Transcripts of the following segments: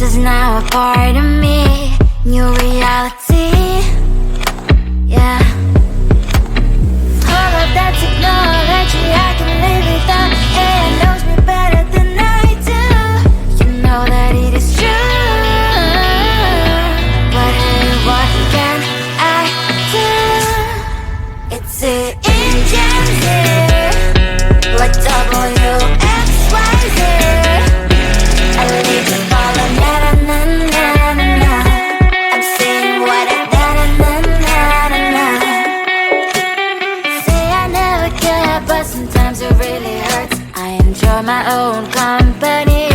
is now a part of me. New reality, yeah. All of that technology I can live without. AI knows me better than I do. You know that it is true. But hey, what can I do? It's the engines here, like WXYZ. I leave you falling, na na na na na na. I'm saying what I na na na na na. Say I never care, but sometimes it really hurts. I enjoy my own company.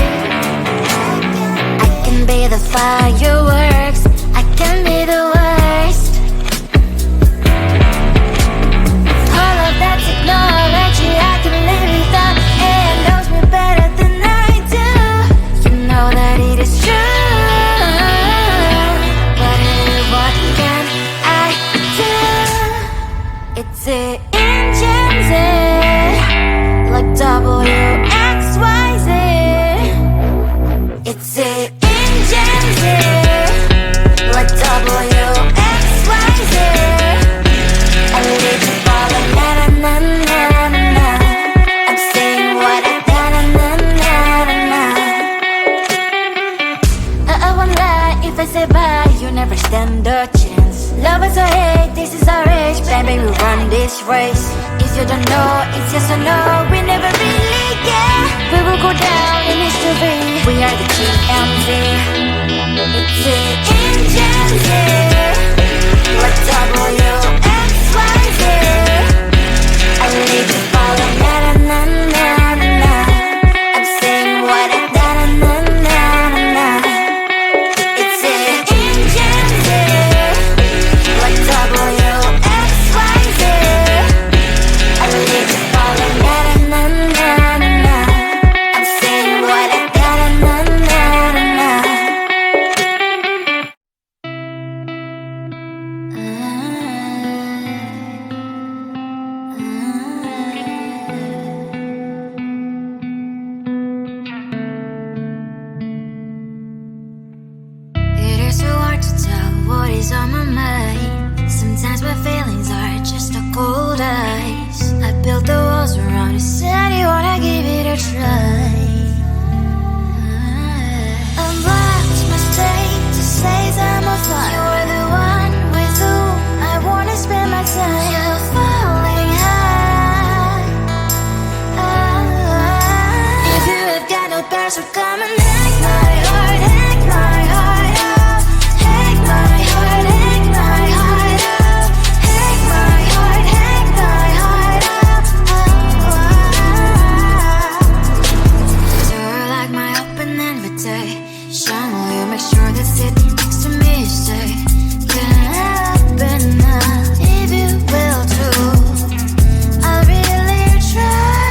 I can be the fireworks, I can be the worst. All of that technology I can live without. AI knows me better than I do. You know that it is true. But hey, what can I do? It's the engines, like WXYZ. It's the engines, like WXYZ. I leave you falling, na na na na na na. I'm saying what I na na na na na na. I won't lie if I say bye, you never stand a chance. Love is or hate, this is our age. Baby, we run this race. If you don't know, it's yes or no. We never really get. We will go down in history. We are the GMZ. It's the engines, like WXYZ. I leave you falling, na na na na na. I'm saying what I na na na na na. It's the engines, like WXYZ. I leave you falling, na na na na na. I'm saying what I na na na na na. It is so hard to tell what is on my mind. Sometimes my feelings are just a cold ice. I built the walls around it, said you wanna give it a try. Unlocked my state to say I'm a fly. You're the one with whom I wanna spend my time. You're falling high. If you have got no bears, so come and hack my heart, hack my heart up. Hack my heart, hack my heart up. Hack my heart, hack my heart up. You're like my open invitation. Will you make sure that sitting next to me is safe? Can happen now, if you will too. I'll really try.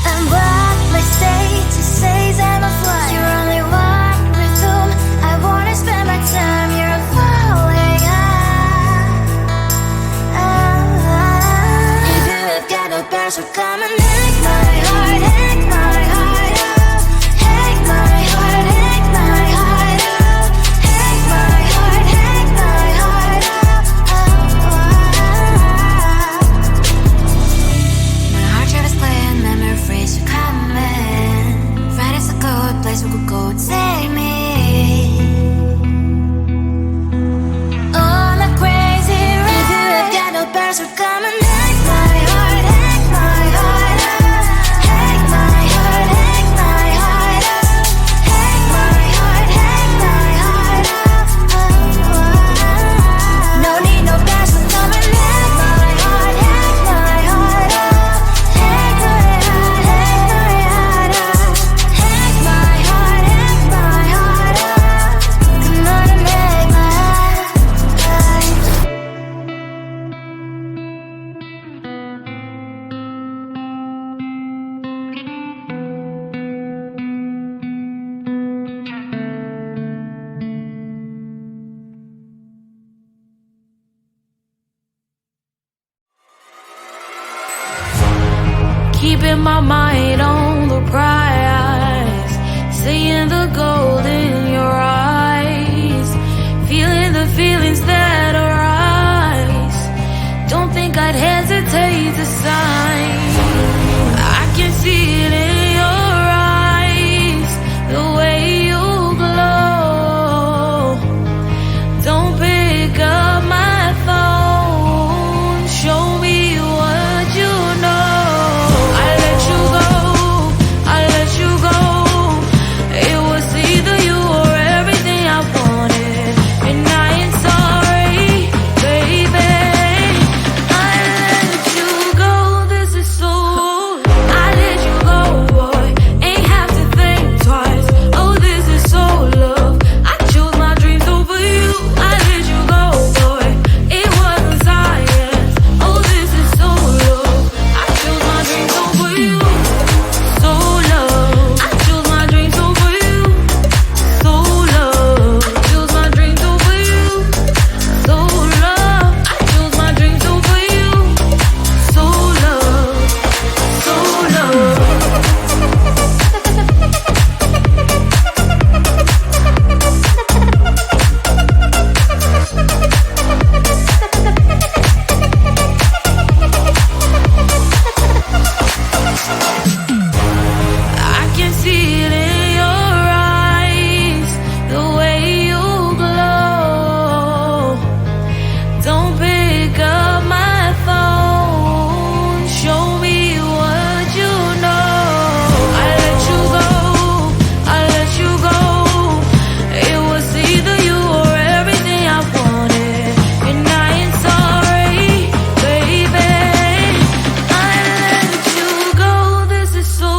And what my status says I'm a fly. You're only one with whom I wanna spend my time. You're falling high. If you have got no bears, so come and hack my heart, hack my heart up. Hack my heart, hack my heart up. Hack my heart, hack my heart up. My heart travels playing memories are coming. Right as a good place we could go and take me. On a crazy ride. If you have got no bears, so come and hack my heart, hack my heart up. Hack my heart, hack my heart up. Hack my heart, hack my heart up. No need no bears, so come and hack my heart, hack my heart up. Hack my heart, hack my heart up. Hack my heart, hack my heart up. Come on and make my heart. Keeping my mind on the prize, seeing the gold in time. I can see it in your eyes, the way you glow. Don't pick up my phone, show me what you know. I let you go, I let you go. It was either you or everything I wanted, and I ain't sorry, baby. I let you go, this is so. I let you go, boy, ain't have to think twice. Oh, this is so love. I chose my dreams over you. I let you go, boy, it wasn't science. Oh, this is so love. I chose my dreams over you. So love. I chose my dreams over you. So love. Chose my dreams over you. So love. I chose my dreams over you. So love. So love. I can see it in your eyes, the way you glow. Don't pick up my phone, show me what you know. I let you go, I let you go. It was either you or everything I wanted, and I ain't sorry, baby. I let you go, this is so.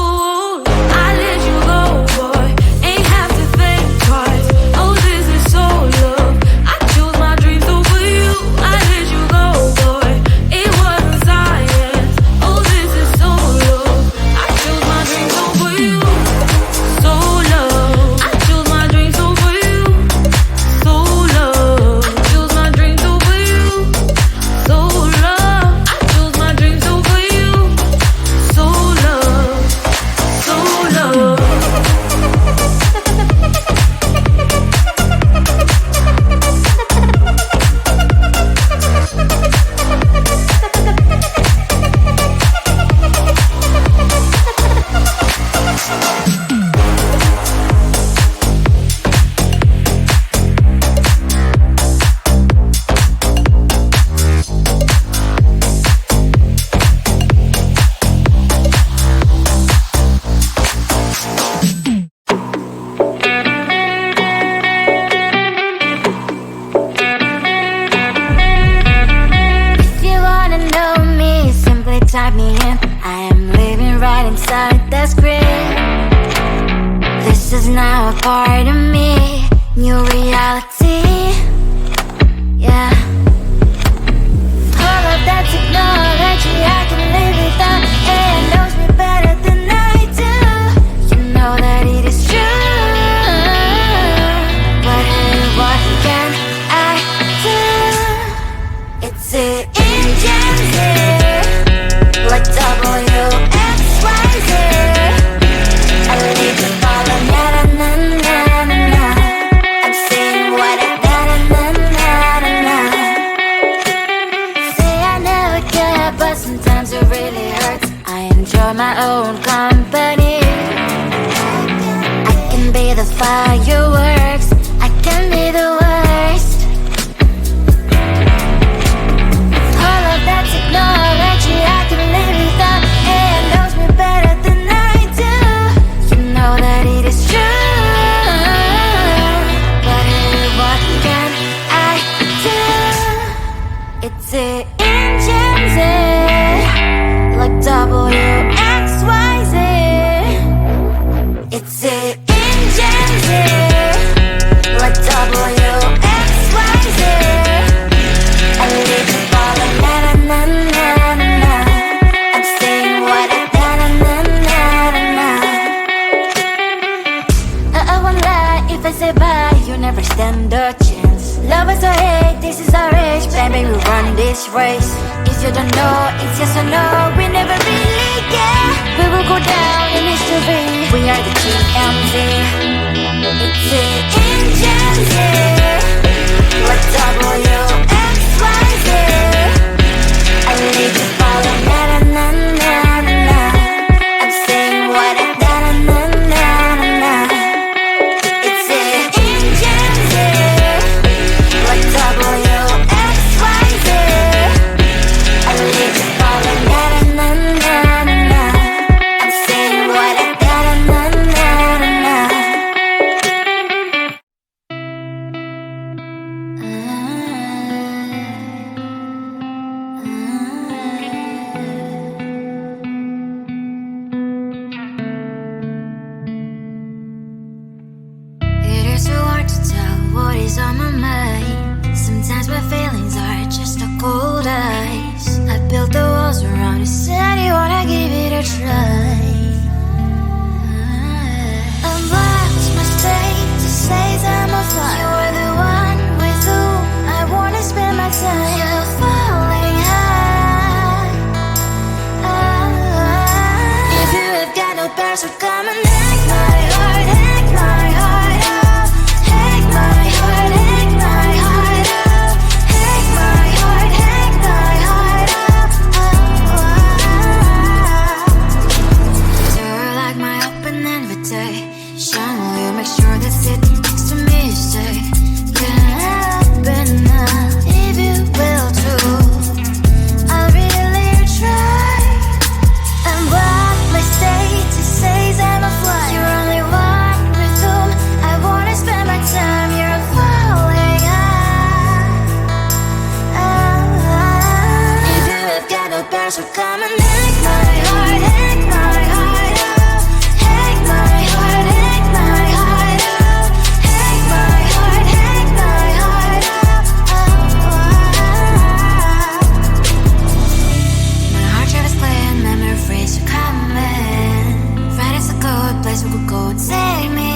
I let you go, boy, ain't have to think twice. Oh, this is so love. I chose my dreams over you. I let you go, boy, it wasn't science. Oh, this is so love. I chose my dreams over you. So love. I chose my dreams over you. So love. Chose my dreams over you. So love. I chose my dreams over you. So love. So love. If you wanna know me, simply type me in. I am living right inside the screen. This is now a part of me, new reality. Yeah. All of that technology I can live without. It knows me better than I do. You know that it is true. But hey, what can I do? It's the engines here, like WXYZ. I leave the ball on na na na na na. I'm saying what I na na na na na. Say I never care, but sometimes it really hurts. I enjoy my own company. I can be the fireworks, I can be the worst. All of that technology I can live without. It knows me better than I do. You know that it is true. But hey, what can I do? It's the engines, like WXYZ. It's the engines, like WXYZ. I live the ball on na na na na na. I'm saying what I na na na na na. I won't lie if I say bye, you never stand a chance. Love is or hate, this is our age, baby, we run this race. If you don't know, it's yes or no, we never really care. We will go down in history, we are the TMZ. It's the engines here, like WXYZ. I need to follow na na na what is on my mind. Sometimes my feelings are just a cold ice. I built the walls around the city, wanna give it a try. Unlocked my state to say I'm a fly. You're the one with whom I wanna spend my time. You're falling high. If you have got no bears, so come and hack my heart, hack my heart out. Hack my heart, hack my heart out. Hack my heart, hack my heart out. You're like my open invitation. Will you make sure that sitting next to me is safe? Can open up if you will too. I'll really try. And what my state to say I'm a fly. You're only one with whom I wanna spend my time. You're falling high. If you have got no bears, so come and hack my heart, hack my heart out. Hack my heart, hack my heart out. Hack my heart, hack my heart out. My heart travels clear, memories are coming. Right is a good place we could go and take me.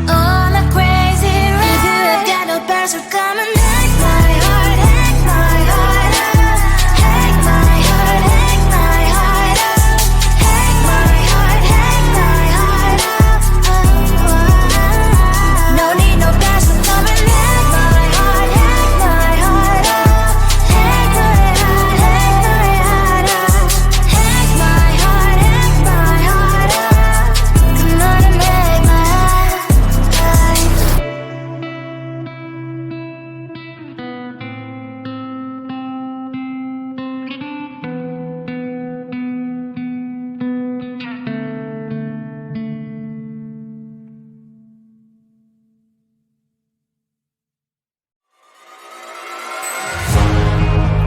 On a crazy ride. If you have got no bears, so come and hack my heart, hack my heart out. Hack my heart, hack my heart out. Hack my heart, hack my heart out. No need no bears, so come and hack my heart, hack my heart out. Hack my heart, hack my heart out. Hack my heart, hack my heart out. Come on and make my heart.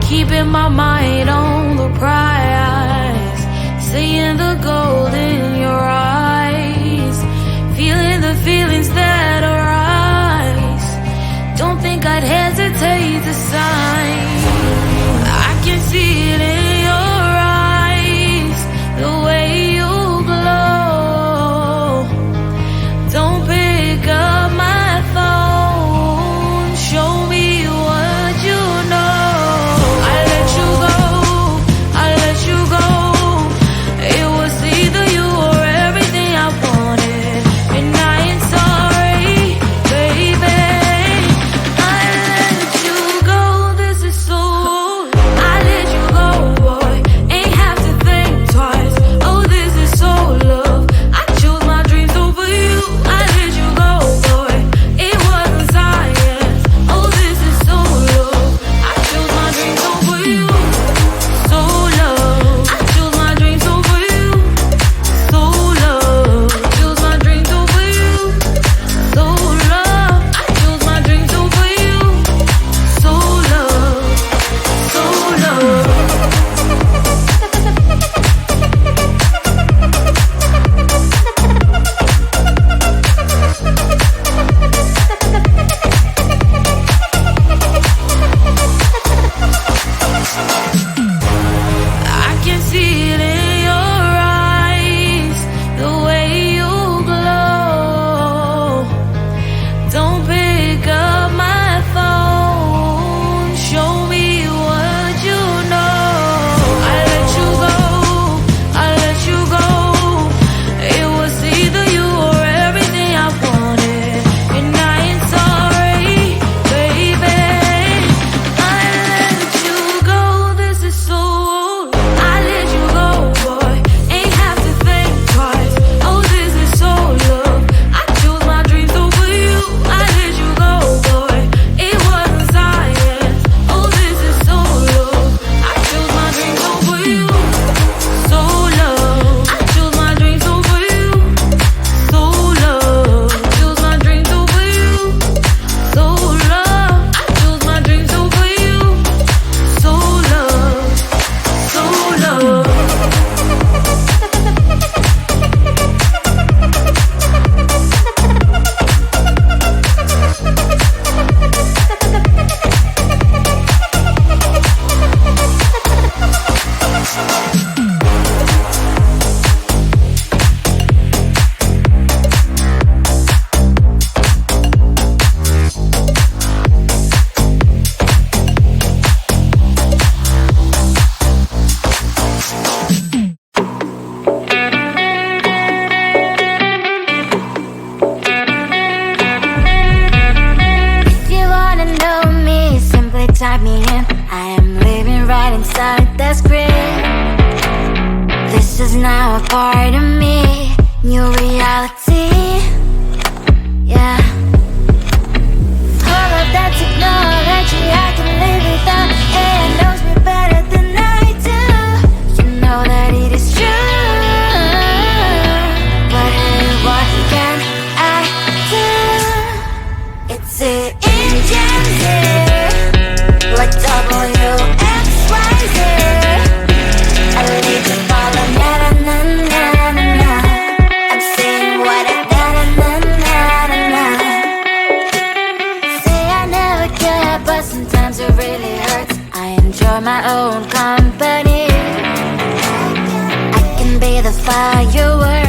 Keeping my mind on the prize, seeing the gold in your eyes, feeling the feelings that arise. Don't think I'd hesitate to sign. I can see it in your eyes, the way you glow. Don't pick up my phone, show me what you know. I let you go, I let you go. It was either you or everything I wanted, and I ain't sorry, baby. I let you go. is now a part of me. New reality, yeah. All of that technology I can live without. AI knows me better than I do. You know that it is true. But hey, what can I do? It's the engine here, like WXYZ. I need to follow, na na na na na na. I'm saying what I na na na na na. Say I never care, but sometimes it really hurts. I enjoy my own company. I can be the firework.